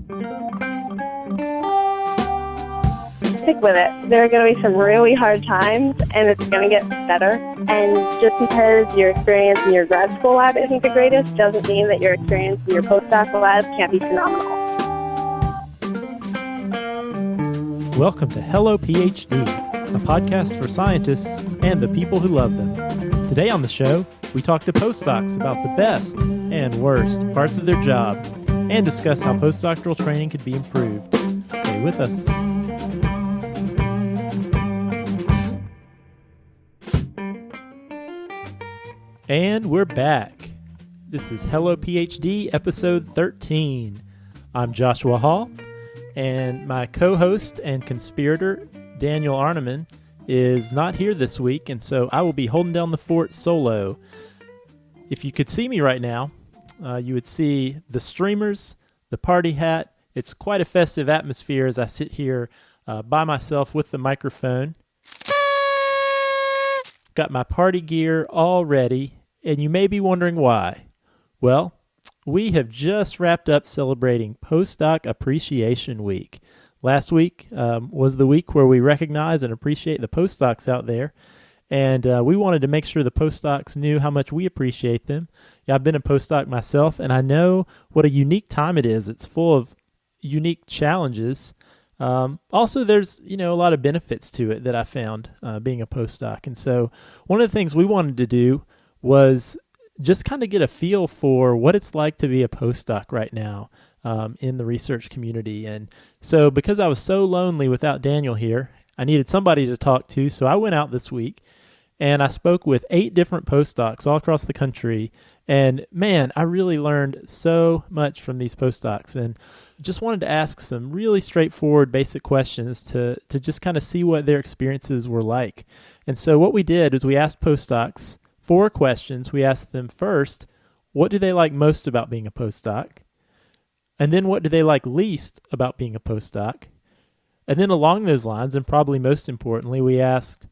Stick with it. There are going to be some really hard times, and it's going to get better. And just because your experience in your grad school lab isn't the greatest doesn't mean that your experience in your postdoc lab can't be phenomenal. Welcome to Hello PhD, a podcast for scientists and the people who love them. Today on the show, we talk to postdocs about the best and worst parts of their job and discuss how postdoctoral training could be improved. Stay with us. And we're back. This is Hello PhD, episode 13. I'm Joshua Hall, and my co-host and conspirator, Daniel Arneman, is not here this week, and so I will be holding down the fort solo. If you could see me right now, you would see the streamers, the party hat. It's quite a festive atmosphere as I sit here by myself with the microphone. Got my party gear all ready, and you may be wondering why. Well, we have just wrapped up celebrating Postdoc Appreciation Week. Last week was the week where we recognize and appreciate the postdocs out there, and we wanted to make sure the postdocs knew how much we appreciate them. Yeah, I've been a postdoc myself, and I know what a unique time it is. It's full of unique challenges. Also, there's a lot of benefits to it that I found being a postdoc. And so one of the things we wanted to do was just kind of get a feel for what it's like to be a postdoc right now in the research community. And so because I was so lonely without Daniel here, I needed somebody to talk to. So I went out this week and I spoke with 8 different postdocs all across the country. And man, I really learned so much from these postdocs, and just wanted to ask some really straightforward basic questions to just kind of see what their experiences were like. And so what we did is we asked postdocs 4 questions. We asked them first, what do they like most about being a postdoc? And then what do they like least about being a postdoc? And then along those lines, and probably most importantly, we asked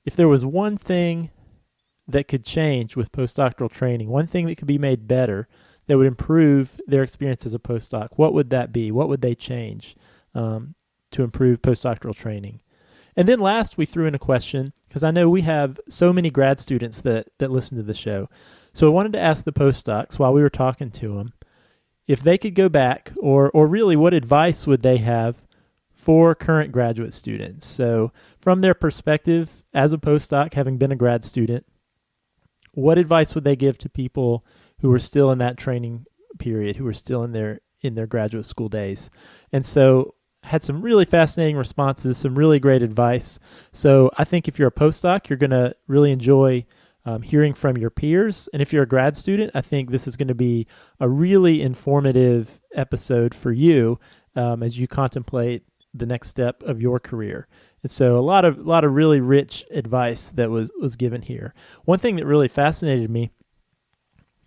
if there was one thing that could change with postdoctoral training, one thing that could be made better that would improve their experience as a postdoc, what would that be? What would they change to improve postdoctoral training? And then last, we threw in a question, because I know we have so many grad students that listen to the show. So I wanted to ask the postdocs, while we were talking to them, if they could go back, or really what advice would they have for current graduate students? So from their perspective as a postdoc, having been a grad student, what advice would they give to people who are still in that training period, who are still in their graduate school days? And so had some really fascinating responses, some really great advice. So I think if you're a postdoc, you're going to really enjoy hearing from your peers. And if you're a grad student, I think this is going to be a really informative episode for you as you contemplate the next step of your career. And so a lot of really rich advice that was given here. One thing that really fascinated me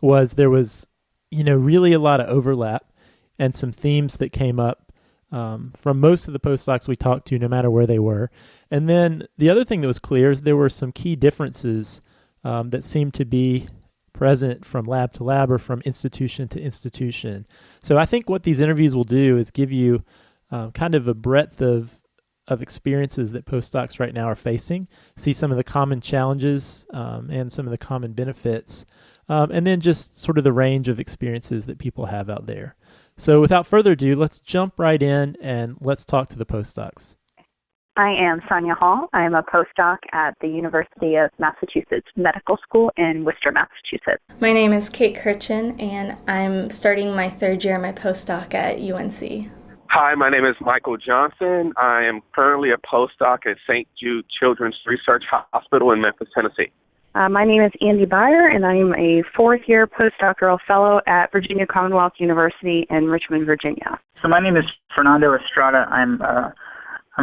was there was, really a lot of overlap and some themes that came up from most of the postdocs we talked to, no matter where they were. And then the other thing that was clear is there were some key differences that seemed to be present from lab to lab or from institution to institution. So I think what these interviews will do is give you kind of a breadth of experiences that postdocs right now are facing, see some of the common challenges and some of the common benefits, and then just sort of the range of experiences that people have out there. So without further ado, let's jump right in and let's talk to the postdocs. I am Sonia Hall. I am a postdoc at the University of Massachusetts Medical School in Worcester, Massachusetts. My name is Kate Krypton, and I'm starting my 3rd year of my postdoc at UNC. Hi, my name is Michael Johnson. I am currently a postdoc at St. Jude Children's Research Hospital in Memphis, Tennessee. My name is Andy Byer, and I'm a 4th-year postdoctoral fellow at Virginia Commonwealth University in Richmond, Virginia. So my name is Fernando Estrada. I'm a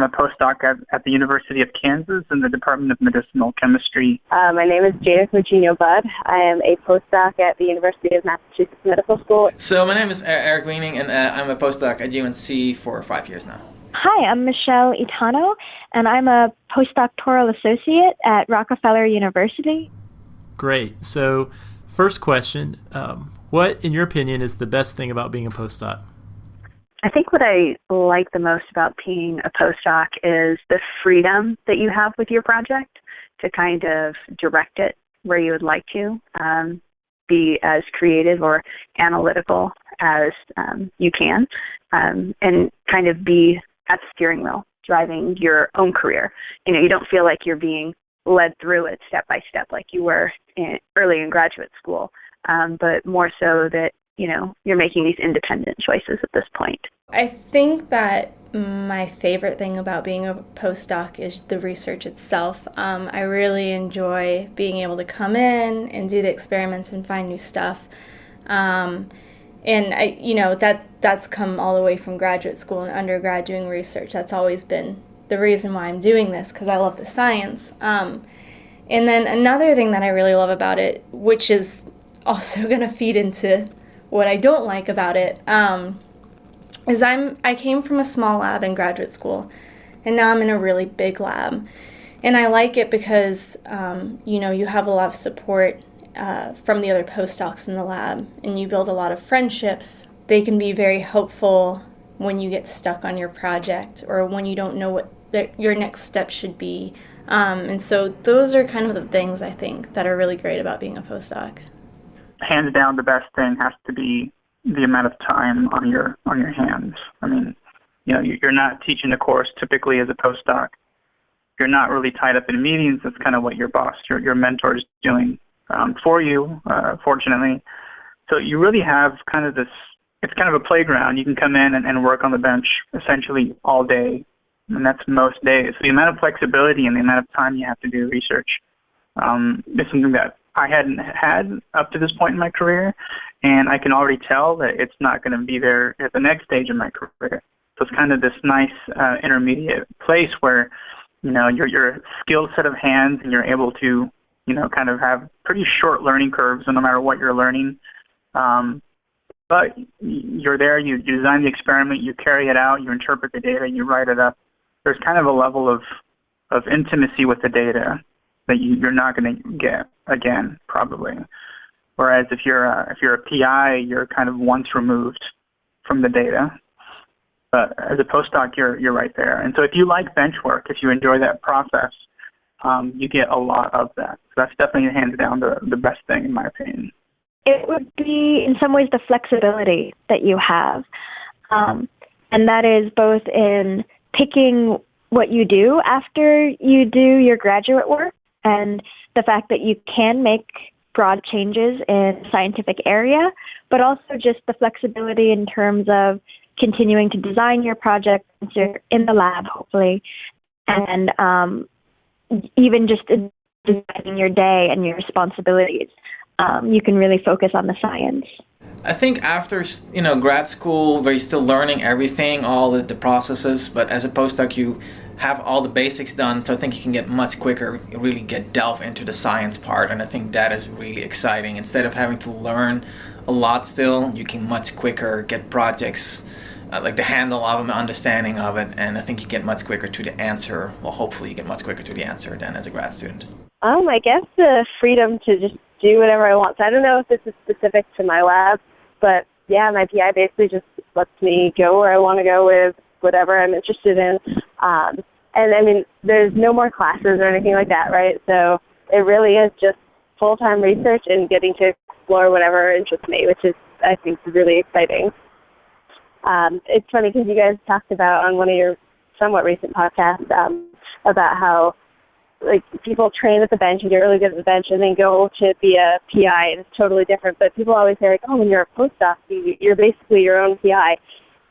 postdoc at the University of Kansas in the Department of Medicinal Chemistry. My name is Jada Virginia Budd. I am a postdoc at the University of Massachusetts Medical School. So my name is Eric Weaning, and I'm a postdoc at UNC for 5 years now. Hi, I'm Michelle Itano, and I'm a postdoctoral associate at Rockefeller University. Great. So first question, what, in your opinion, is the best thing about being a postdoc? I think what I like the most about being a postdoc is the freedom that you have with your project to kind of direct it where you would like to, be as creative or analytical as you can, and kind of be at the steering wheel, driving your own career. You don't feel like you're being led through it step by step like you were early in graduate school, but more so that you're making these independent choices at this point. I think that my favorite thing about being a postdoc is the research itself. I really enjoy being able to come in and do the experiments and find new stuff. And that's come all the way from graduate school and undergrad doing research. That's always been the reason why I'm doing this, because I love the science. And then another thing that I really love about it, which is also going to feed into what I don't like about it, is I came from a small lab in graduate school, and now I'm in a really big lab. And I like it because, you have a lot of support from the other postdocs in the lab, and you build a lot of friendships. They can be very helpful when you get stuck on your project or when you don't know what your next step should be. And so those are kind of the things I think that are really great about being a postdoc. Hands down, the best thing has to be the amount of time on your hands. I mean, you're not teaching a course typically as a postdoc. You're not really tied up in meetings. That's kind of what your boss, your mentor is doing for you, fortunately. So you really have kind of this, it's kind of a playground. You can come in and work on the bench essentially all day, and that's most days. So the amount of flexibility and the amount of time you have to do research is something that I hadn't had up to this point in my career, and I can already tell that it's not going to be there at the next stage of my career. So it's kind of this nice intermediate place where, your skilled set of hands, and you're able to, kind of have pretty short learning curves no matter what you're learning. But you're there, you design the experiment, you carry it out, you interpret the data, you write it up. There's kind of a level of intimacy with the data that you're not going to get again, probably. Whereas if you're a PI, you're kind of once removed from the data. But as a postdoc, you're right there. And so if you like bench work, if you enjoy that process, you get a lot of that. So that's definitely hands down the best thing, in my opinion. It would be, in some ways, the flexibility that you have. And that is both in picking what you do after you do your graduate work, and the fact that you can make broad changes in the scientific area, but also just the flexibility in terms of continuing to design your project once you're in the lab, hopefully, and even just designing your day and your responsibilities. You can really focus on the science. I think after grad school, where you're still learning everything, all the processes, but as a postdoc, you have all the basics done, so I think you can get much quicker, really delve into the science part, and I think that is really exciting. Instead of having to learn a lot still, you can much quicker get projects, like the handle of them, understanding of it, and I think you get much quicker to the answer. Well, hopefully you get much quicker to the answer than as a grad student. I guess the freedom to just do whatever I want. So I don't know if this is specific to my lab, but yeah, my PI basically just lets me go where I want to go with whatever I'm interested in. And I mean, there's no more classes or anything like that, right? So it really is just full-time research and getting to explore whatever interests me, which is, I think, really exciting. It's funny because you guys talked about on one of your somewhat recent podcasts about how people train at the bench and get really good at the bench and then go to be a PI, and it's totally different. But people always say, when you're a postdoc, you're basically your own PI,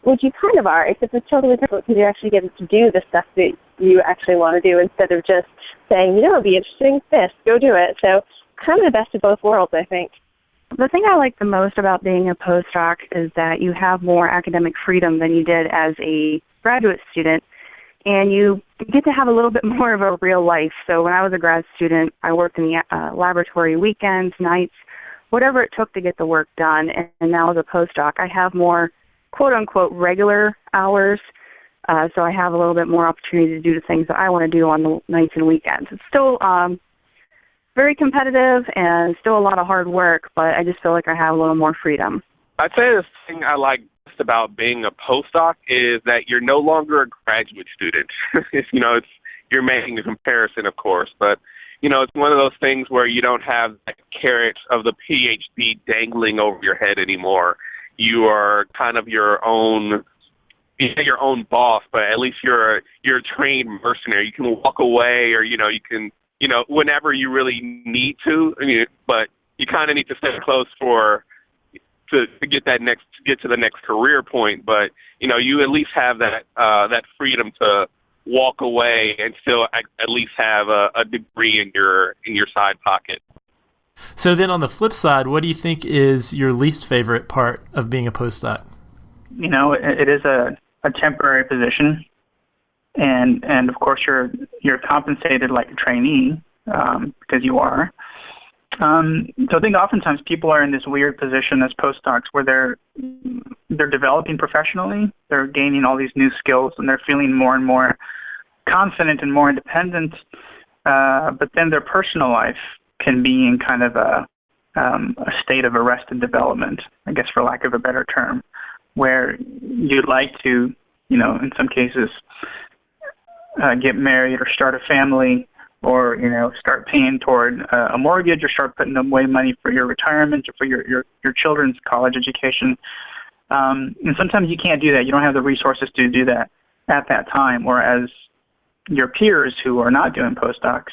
which you kind of are, except it's totally different because you're actually getting to do the stuff that you actually want to do instead of just saying, it'd be interesting, go do it. So kind of the best of both worlds, I think. The thing I like the most about being a postdoc is that you have more academic freedom than you did as a graduate student, and you get to have a little bit more of a real life. So when I was a grad student, I worked in the laboratory weekends, nights, whatever it took to get the work done. And now as a postdoc, I have more quote-unquote regular hours, so I have a little bit more opportunity to do the things that I want to do on the nights and weekends. It's still very competitive and still a lot of hard work, but I just feel like I have a little more freedom. I'd say the thing I like best about being a postdoc is that you're no longer a graduate student. You're making a comparison, of course, but it's one of those things where you don't have the carrot of the PhD dangling over your head anymore. You are kind of your own boss, but at least you're a trained mercenary. You can walk away, or you can whenever you really need to. But you kind of need to stay close to get to the next career point. But you at least have that freedom to walk away and still at least have a degree in your side pocket. So then on the flip side, what do you think is your least favorite part of being a postdoc? It is a temporary position, and of course you're compensated like a trainee because you are. So I think oftentimes people are in this weird position as postdocs where they're developing professionally, they're gaining all these new skills, and they're feeling more and more confident and more independent. But then their personal life can be in kind of a state of arrested development, I guess, for lack of a better term, where you'd like to, in some cases, get married or start a family, or start paying toward a mortgage, or start putting away money for your retirement or for your children's college education. And sometimes you can't do that. You don't have the resources to do that at that time. Whereas your peers who are not doing postdocs,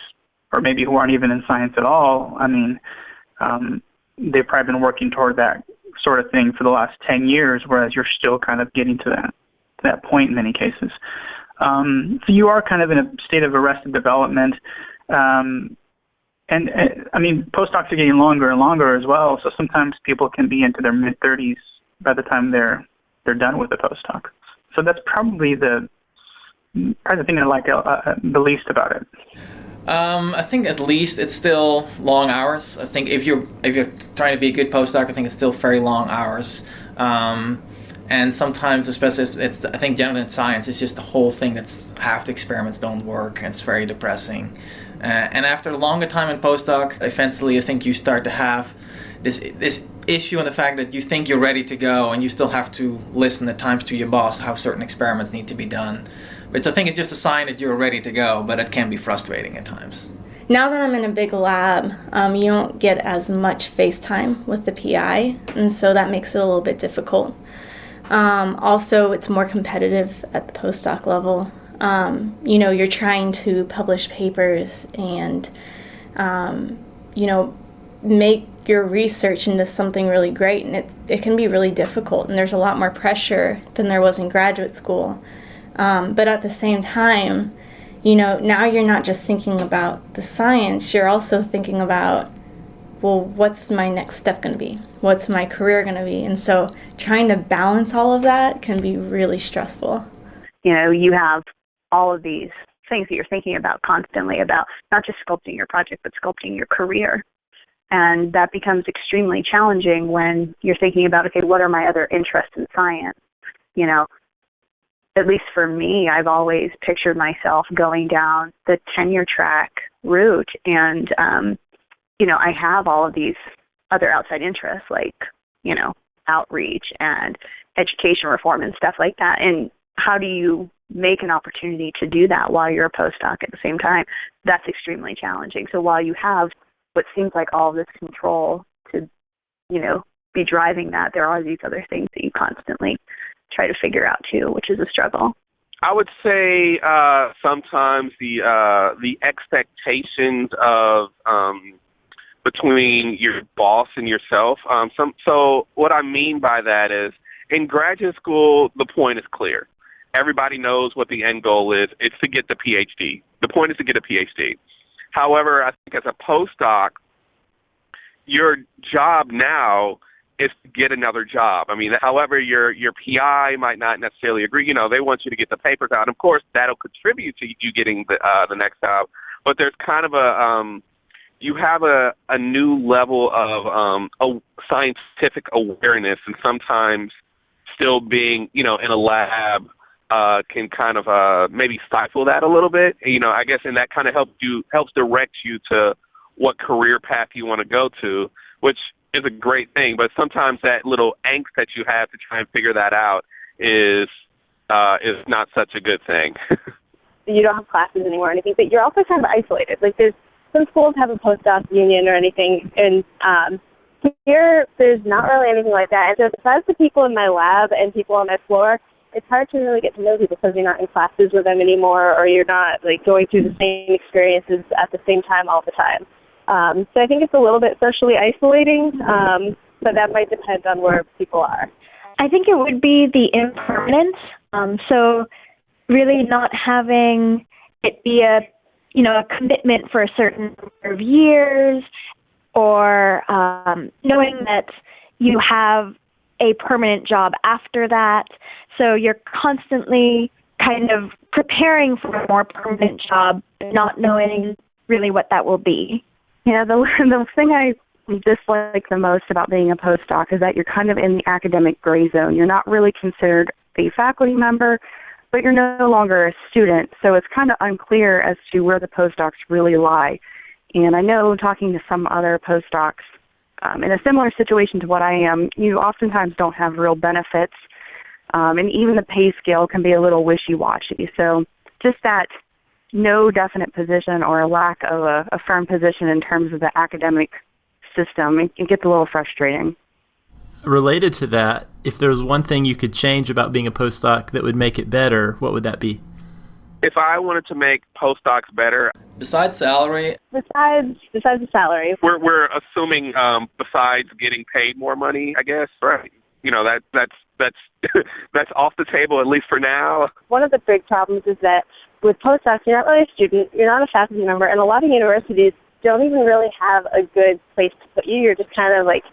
or maybe who aren't even in science at all, they've probably been working toward that sort of thing for the last 10 years, whereas you're still kind of getting to that point in many cases. So you are kind of in a state of arrested development. And postdocs are getting longer and longer as well, so sometimes people can be into their mid-30s by the time they're done with the postdoc. So that's probably the thing I like the least about it. I think at least it's still long hours. I think if you're trying to be a good postdoc, I think it's still very long hours. And sometimes, especially, I think generally in science, it's just the whole thing that's half the experiments don't work, and it's very depressing. And after a longer time in postdoc, eventually I think you start to have this issue in the fact that you think you're ready to go, and you still have to listen at times to your boss how certain experiments need to be done. Which I think is just a sign that you're ready to go, but it can be frustrating at times. Now that I'm in a big lab, you don't get as much face time with the PI, and so that makes it a little bit difficult. Also, it's more competitive at the postdoc level. You're trying to publish papers and, make your research into something really great, and it can be really difficult, and there's a lot more pressure than there was in graduate school. But at the same time, now you're not just thinking about the science, you're also thinking about, well, what's my next step going to be? What's my career going to be? And so trying to balance all of that can be really stressful. You have all of these things that you're thinking about constantly, about not just sculpting your project, but sculpting your career. And that becomes extremely challenging when you're thinking about, okay, what are my other interests in science? At least for me, I've always pictured myself going down the tenure track route, and I have all of these other outside interests like, outreach and education reform and stuff like that. And how do you make an opportunity to do that while you're a postdoc at the same time? That's extremely challenging. So while you have what seems like all of this control to, be driving that, there are these other things that you constantly try to figure out too, which is a struggle. I would say sometimes the expectations of between your boss and yourself. So what I mean by that is, in graduate school, the point is clear. Everybody knows what the end goal is. It's to get the PhD. The point is to get a PhD. However, I think as a postdoc, your job now is to get another job. However, your PI might not necessarily agree. They want you to get the papers out. Of course, that'll contribute to you getting the next job. But there's kind of you have a new level of scientific awareness, and sometimes still being, in a lab can kind of maybe stifle that a little bit. I guess, and that kind of helps direct you to what career path you want to go to, which is a great thing, but sometimes that little angst that you have to try and figure that out is not such a good thing. You don't have classes anymore or anything, but you're also kind of isolated. Like, there's some schools have a postdoc union or anything, and here there's not really anything like that. And so besides the people in my lab and people on my floor, it's hard to really get to know people because you're not in classes with them anymore, or you're not like going through the same experiences at the same time all the time. So I think it's a little bit socially isolating, but that might depend on where people are. I think it would be the impermanence. So really not having it be a commitment for a certain number of years, or knowing that you have a permanent job after that. So you're constantly kind of preparing for a more permanent job, not knowing really what that will be. Yeah, the thing I dislike the most about being a postdoc is that you're kind of in the academic gray zone. You're not really considered a faculty member, but you're no longer a student, so it's kind of unclear as to where the postdocs really lie. And I know, talking to some other postdocs in a similar situation to what I am, you oftentimes don't have real benefits, and even the pay scale can be a little wishy-washy. So just that no definite position or a lack of a firm position in terms of the academic system, it gets a little frustrating. Related to that, if there was one thing you could change about being a postdoc that would make it better, what would that be? If I wanted to make postdocs better, Besides salary, Besides the salary, we're assuming besides getting paid more money, I guess, right? You know, that's that's off the table, at least for now. one of the big problems is that with postdocs, you're not really a student, you're not a faculty member, and a lot of universities don't even really have a good place to put you. You're just kind of like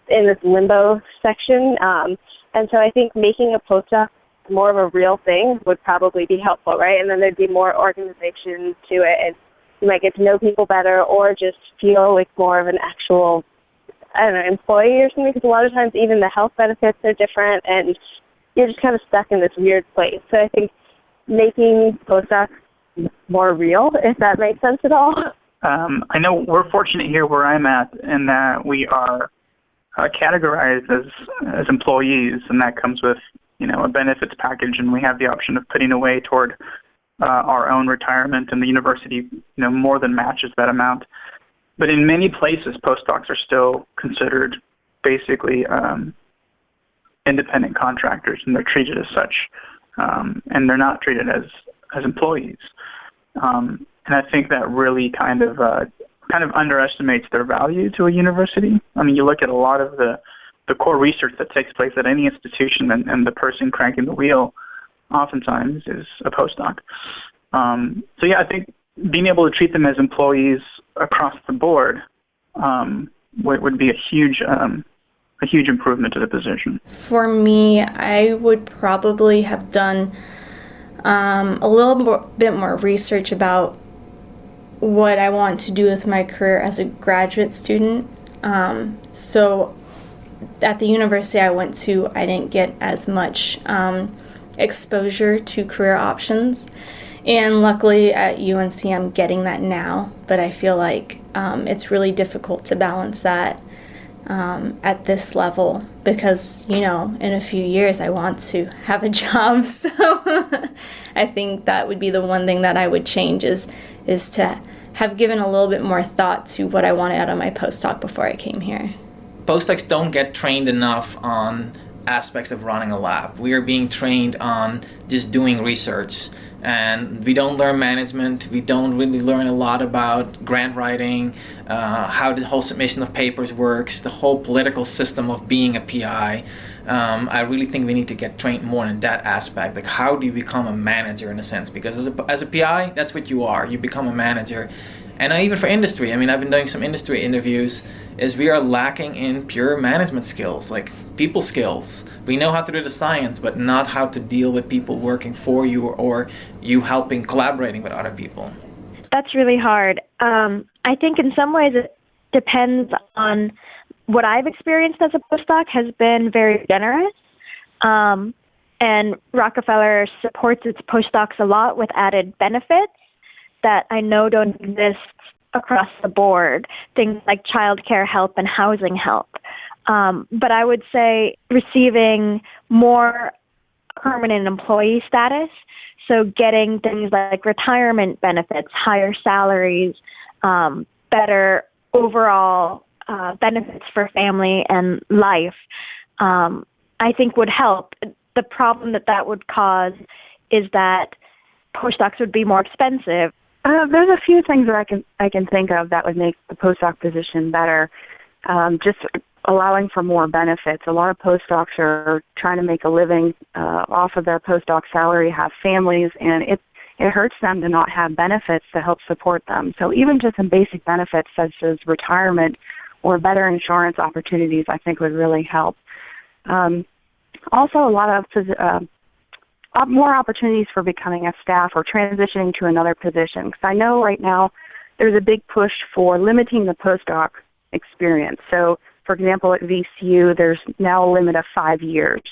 in this limbo section. And so I think making a postdoc more of a real thing would probably be helpful, right? And then there'd be more organization to it, and you might get to know people better, or just feel like more of an actual, employee or something, because a lot of times even the health benefits are different, and you're just kind of stuck in this weird place. So I think making postdocs more real, if that makes sense at all. I know we're fortunate here where I'm at in that we are categorized as employees, and that comes with a benefits package, and we have the option of putting away toward our own retirement, and the university more than matches that amount. But in many places, postdocs are still considered basically independent contractors, and they're treated as such, and they're not treated as employees. And I think that really kind of underestimates their value to a university. I mean, you look at a lot of the core research that takes place at any institution, and the person cranking the wheel oftentimes is a postdoc. So yeah, I think being able to treat them as employees across the board would be a huge improvement to the position. For me, I would probably have done a little bit more research about what I want to do with my career as a graduate student. So at the university I went to, I didn't get as much exposure to career options. And luckily at UNC I'm getting that now, but I feel like it's really difficult to balance that at this level because, in a few years I want to have a job. So I think that would be the one thing that I would change is to have given a little bit more thought to what I wanted out of my postdoc before I came here. postdocs don't get trained enough on aspects of running a lab. We are being trained on just doing research, and we don't learn management. We don't really learn a lot about grant writing, how the whole submission of papers works, the whole political system of being a PI. I really think we need to get trained more in that aspect. Like, how do you become a manager in a sense? Because as a PI, that's what you are. You become a manager. And even for industry, I've been doing some industry interviews, is we are lacking in pure management skills, like people skills. We know how to do the science, but not how to deal with people working for you or you collaborating with other people. That's really hard. I think in some ways it depends on what I've experienced as a postdoc has been very generous. And Rockefeller supports its postdocs a lot with added benefits that I know don't exist across the board, things like childcare help and housing help. But I would say receiving more permanent employee status, so getting things like retirement benefits, higher salaries, better overall benefits for family and life, I think would help. The problem that would cause is that postdocs would be more expensive. There's a few things that I can think of that would make the postdoc position better. Just allowing for more benefits. A lot of postdocs are trying to make a living off of their postdoc salary, have families, and it hurts them to not have benefits to help support them. So even just some basic benefits such as retirement or better insurance opportunities, I think would really help. Also, a lot of more opportunities for becoming a staff or transitioning to another position. Because I know right now there's a big push for limiting the postdoc experience. So, for example, at VCU, there's now a limit of 5 years.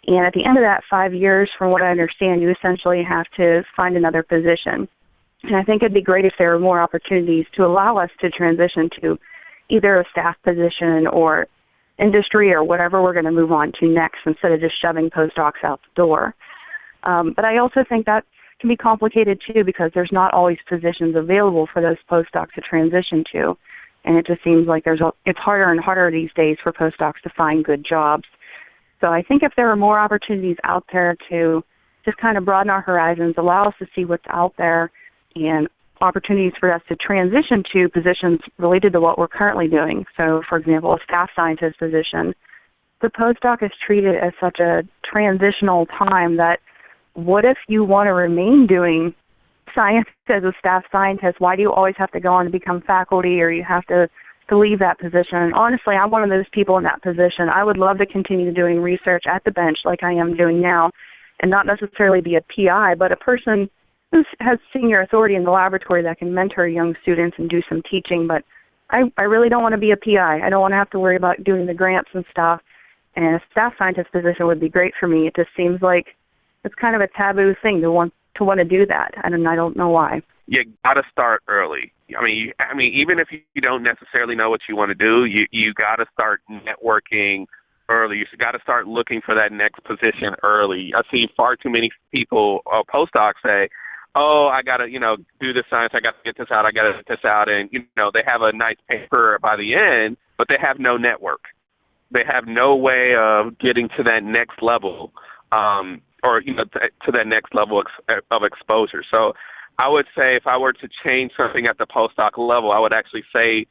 And at the end of that 5 years, from what I understand, you essentially have to find another position. And I think it'd be great if there were more opportunities to allow us to transition to either a staff position or industry or whatever we're going to move on to next instead of just shoving postdocs out the door. But I also think that can be complicated, too, because there's not always positions available for those postdocs to transition to. And it just seems like it's harder and harder these days for postdocs to find good jobs. So I think if there are more opportunities out there to just kind of broaden our horizons, allow us to see what's out there, and opportunities for us to transition to positions related to what we're currently doing. So, for example, a staff scientist position. The postdoc is treated as such a transitional time that what if you want to remain doing science as a staff scientist? Why do you always have to go on to become faculty, or you have to leave that position? And honestly, I'm one of those people in that position. I would love to continue doing research at the bench like I am doing now, and not necessarily be a PI, but a person who has senior authority in the laboratory that can mentor young students and do some teaching. But I really don't want to be a PI. I don't want to have to worry about doing the grants and stuff. And a staff scientist position would be great for me. It just seems like it's kind of a taboo thing to want to do that, and I don't know why. You got to start early. I mean, even if you don't necessarily know what you want to do, you got to start networking early. You got to start looking for that next position early. I see far too many people, postdocs, say, "Oh, I got to, do this science. I got to get this out. I got to get this out," and they have a nice paper by the end, but they have no network. They have no way of getting to that next level. Or to that next level of exposure. So I would say if I were to change something at the postdoc level, I would actually say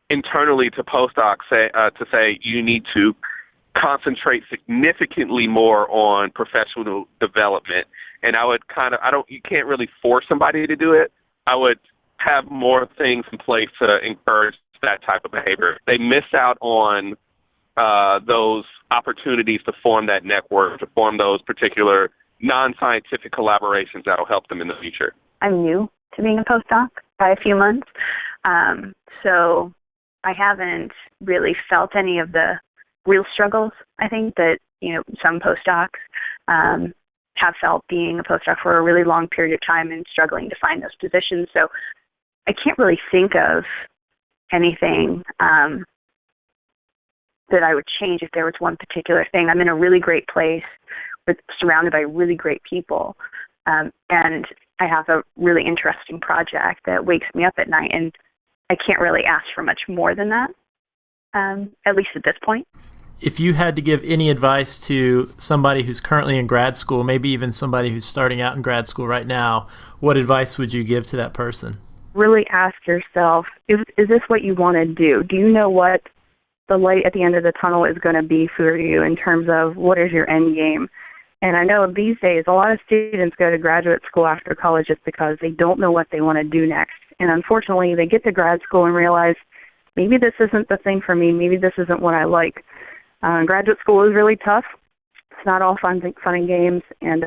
internally to postdocs to say you need to concentrate significantly more on professional development. And I would you can't really force somebody to do it. I would have more things in place to encourage that type of behavior. They miss out on those opportunities to form that network, to form those particular non-scientific collaborations that will help them in the future. I'm new to being a postdoc by a few months, so I haven't really felt any of the real struggles, I think, that some postdocs have felt being a postdoc for a really long period of time and struggling to find those positions. So I can't really think of anything that I would change if there was one particular thing. I'm in a really great place, surrounded by really great people, and I have a really interesting project that wakes me up at night, and I can't really ask for much more than that, at least at this point. If you had to give any advice to somebody who's currently in grad school, maybe even somebody who's starting out in grad school right now, what advice would you give to that person? Really ask yourself, is this what you want to do? Do you know what the light at the end of the tunnel is going to be for you in terms of what is your end game? And I know these days a lot of students go to graduate school after college just because they don't know what they want to do next. And unfortunately, they get to grad school and realize, maybe this isn't the thing for me, maybe this isn't what I like. Graduate school is really tough. It's not all fun and games, and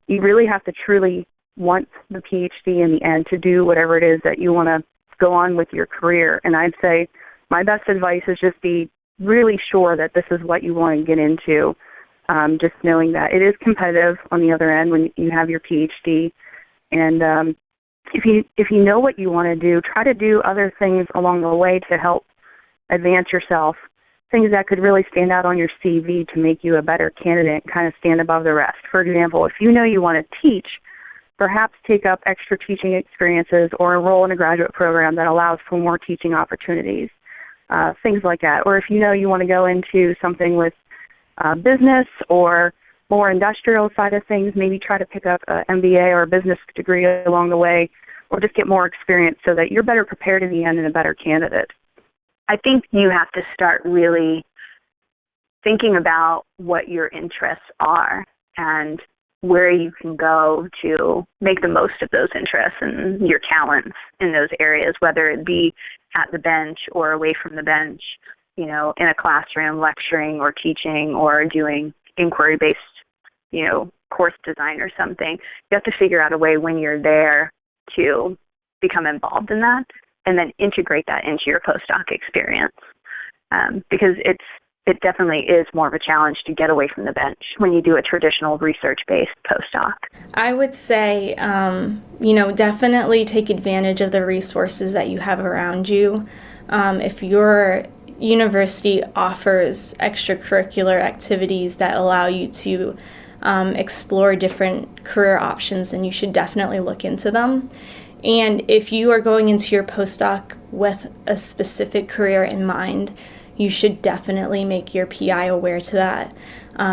you really have to truly want the PhD in the end to do whatever it is that you want to go on with your career. And I'd say my best advice is just be really sure that this is what you want to get into, just knowing that it is competitive on the other end when you have your PhD. And if you know what you want to do, try to do other things along the way to help advance yourself things that could really stand out on your CV to make you a better candidate and kind of stand above the rest. For example, if you know you want to teach, perhaps take up extra teaching experiences or enroll in a graduate program that allows for more teaching opportunities, things like that. Or if you know you want to go into something with business or more industrial side of things, maybe try to pick up an MBA or a business degree along the way, or just get more experience so that you're better prepared in the end and a better candidate. I think you have to start really thinking about what your interests are and where you can go to make the most of those interests and your talents in those areas, whether it be at the bench or away from the bench, you know, in a classroom lecturing or teaching or doing inquiry-based, you know, course design or something. You have to figure out a way when you're there to become involved in that and then integrate that into your postdoc experience, because it definitely is more of a challenge to get away from the bench when you do a traditional research-based postdoc. I would say, you know, definitely take advantage of the resources that you have around you. If your university offers extracurricular activities that allow you to explore different career options, then you should definitely look into them. And if you are going into your postdoc with a specific career in mind, you should definitely make your PI aware to that.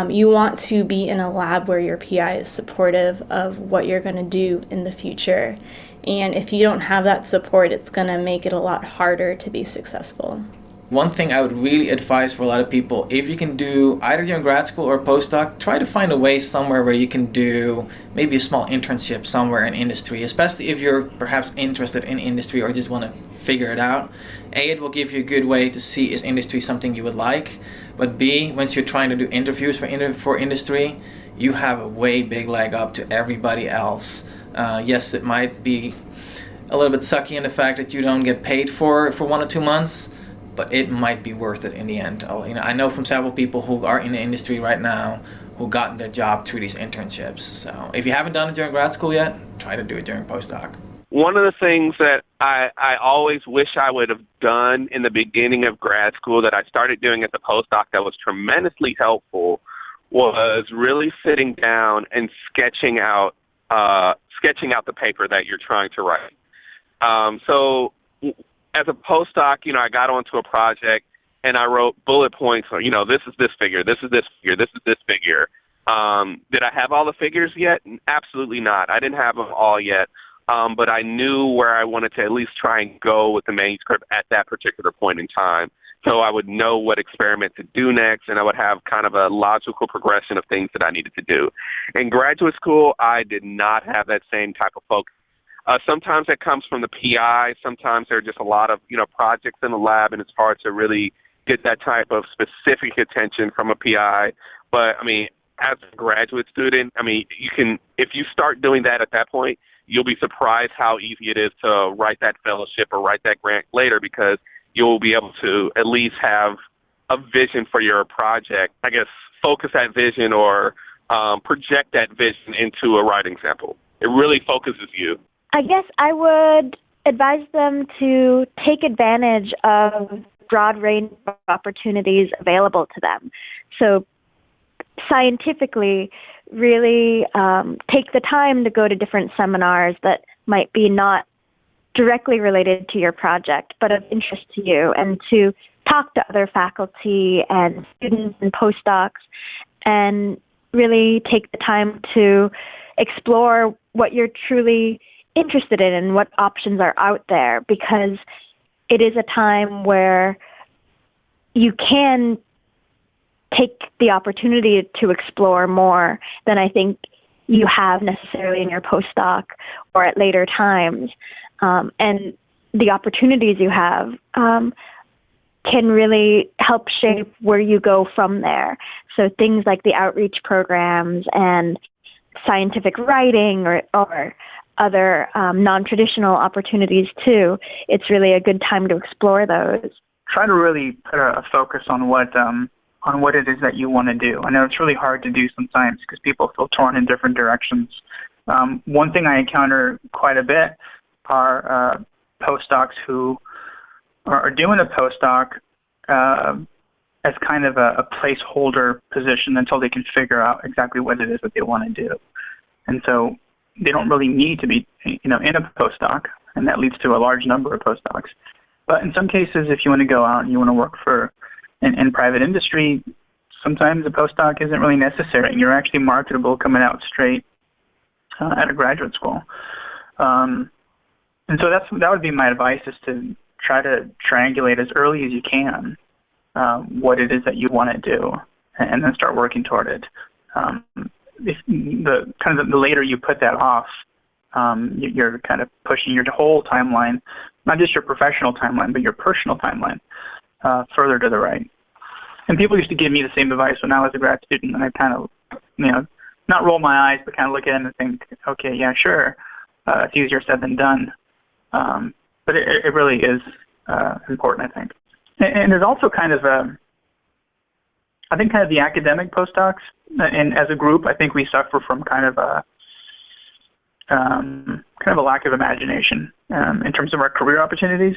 You want to be in a lab where your PI is supportive of what you're going to do in the future. And if you don't have that support, it's going to make it a lot harder to be successful. One thing I would really advise for a lot of people, if you can do either during grad school or postdoc, try to find a way somewhere where you can do maybe a small internship somewhere in industry, especially if you're perhaps interested in industry or just want to figure it out. A, it will give you a good way to see is industry something you would like, but B, once you're trying to do interviews for industry, you have a way big leg up to everybody else. Yes, it might be a little bit sucky in the fact that you don't get paid for 1 or 2 months, but it might be worth it in the end. You know, I know from several people who are in the industry right now who gotten their job through these internships. So if you haven't done it during grad school yet, try to do it during postdoc. One of the things that I always wish I would have done in the beginning of grad school that I started doing at the postdoc that was tremendously helpful was really sitting down and sketching out the paper that you're trying to write. So as a postdoc, you know, I got onto a project and I wrote bullet points. You know, this is this figure, this is this figure, this is this figure. Did I have all the figures yet? Absolutely not. I didn't have them all yet. But I knew where I wanted to at least try and go with the manuscript at that particular point in time. So I would know what experiment to do next, and I would have kind of a logical progression of things that I needed to do. In graduate school, I did not have that same type of focus. Sometimes that comes from the PI. Sometimes there are just a lot of, you know, projects in the lab, and it's hard to really get that type of specific attention from a PI. But, I mean, as a graduate student, I mean, you can, if you start doing that at that point, you'll be surprised how easy it is to write that fellowship or write that grant later, because you'll be able to at least have a vision for your project. I guess focus that vision or project that vision into a writing sample. It really focuses you. I guess I would advise them to take advantage of broad range of opportunities available to them. So scientifically, really take the time to go to different seminars that might be not directly related to your project, but of interest to you, and to talk to other faculty and students and postdocs, and really take the time to explore what you're truly interested in and what options are out there, because it is a time where you can take the opportunity to explore more than I think you have necessarily in your postdoc or at later times. And the opportunities you have can really help shape where you go from there. So things like the outreach programs and scientific writing or other non-traditional opportunities too, it's really a good time to explore those. Try to really put a focus on what it is that you want to do. I know it's really hard to do sometimes because people feel torn in different directions. One thing I encounter quite a bit are postdocs who are doing a postdoc as kind of a placeholder position until they can figure out exactly what it is that they want to do. And so they don't really need to be, in a postdoc, and that leads to a large number of postdocs. But in some cases, if you want to go out and you want to work for in private industry, sometimes a postdoc isn't really necessary, and you're actually marketable coming out straight out of graduate school. And so that would be my advice, is to try to triangulate as early as you can what it is that you want to do, and then start working toward it. If the later you put that off, you're kind of pushing your whole timeline, not just your professional timeline, but your personal timeline, further to the right. And people used to give me the same advice when I was a grad student, and I kind of, not roll my eyes, but kind of look at it and think, okay, yeah, sure, it's easier said than done. But it really is important, I think. And there's also kind of the academic postdocs, and as a group, I think we suffer from kind of a lack of imagination in terms of our career opportunities.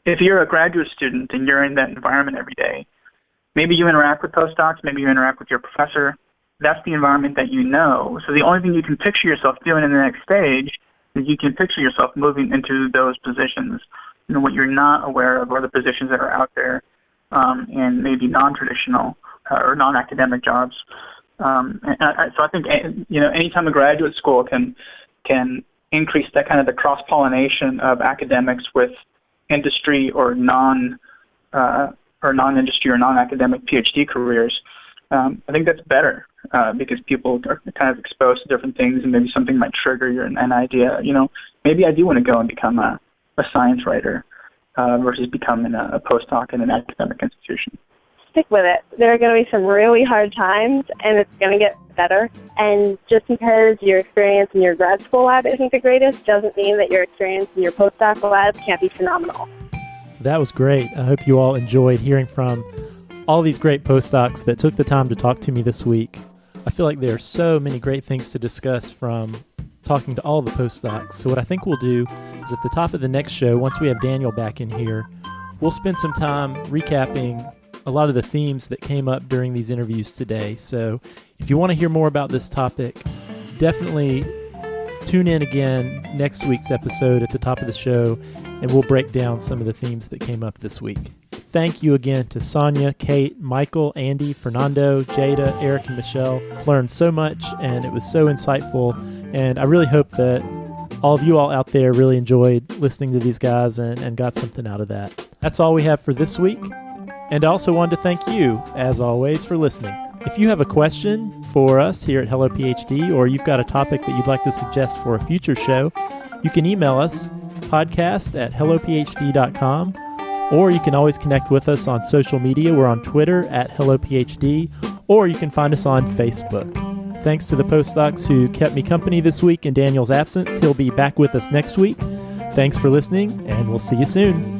If you're a graduate student and you're in that environment every day, maybe you interact with postdocs, maybe you interact with your professor. That's the environment that you know. So the only thing you can picture yourself doing in the next stage is you can picture yourself moving into those positions. What you're not aware of are the positions that are out there, and maybe non-traditional or non-academic jobs. So I think anytime a graduate school can increase that kind of the cross-pollination of academics with industry or non-industry or non-academic PhD careers, I think that's better because people are kind of exposed to different things, and maybe something might trigger an idea. Maybe I do want to go and become a science writer versus becoming a postdoc in an academic institution. Stick with it. There are going to be some really hard times, and it's going to get better. And just because your experience in your grad school lab isn't the greatest doesn't mean that your experience in your postdoc lab can't be phenomenal. That was great. I hope you all enjoyed hearing from all these great postdocs that took the time to talk to me this week. I feel like there are so many great things to discuss from talking to all the postdocs. So what I think we'll do is at the top of the next show, once we have Daniel back in here, we'll spend some time recapping a lot of the themes that came up during these interviews today. So if you want to hear more about this topic, definitely tune in again next week's episode at the top of the show, and we'll break down some of the themes that came up this week. Thank you again to Sonia, Kate, Michael, Andy, Fernando, Jada, Eric, and Michelle. Learned so much, and it was so insightful, and I really hope that all of you all out there really enjoyed listening to these guys and got something out of that. That's all we have for this week, and I also wanted to thank you, as always, for listening. If you have a question for us here at Hello PhD, or you've got a topic that you'd like to suggest for a future show, you can email us, podcast@hellophd.com, or you can always connect with us on social media. We're on Twitter @HelloPhD, or you can find us on Facebook. Thanks to the postdocs who kept me company this week in Daniel's absence. He'll be back with us next week. Thanks for listening, and we'll see you soon.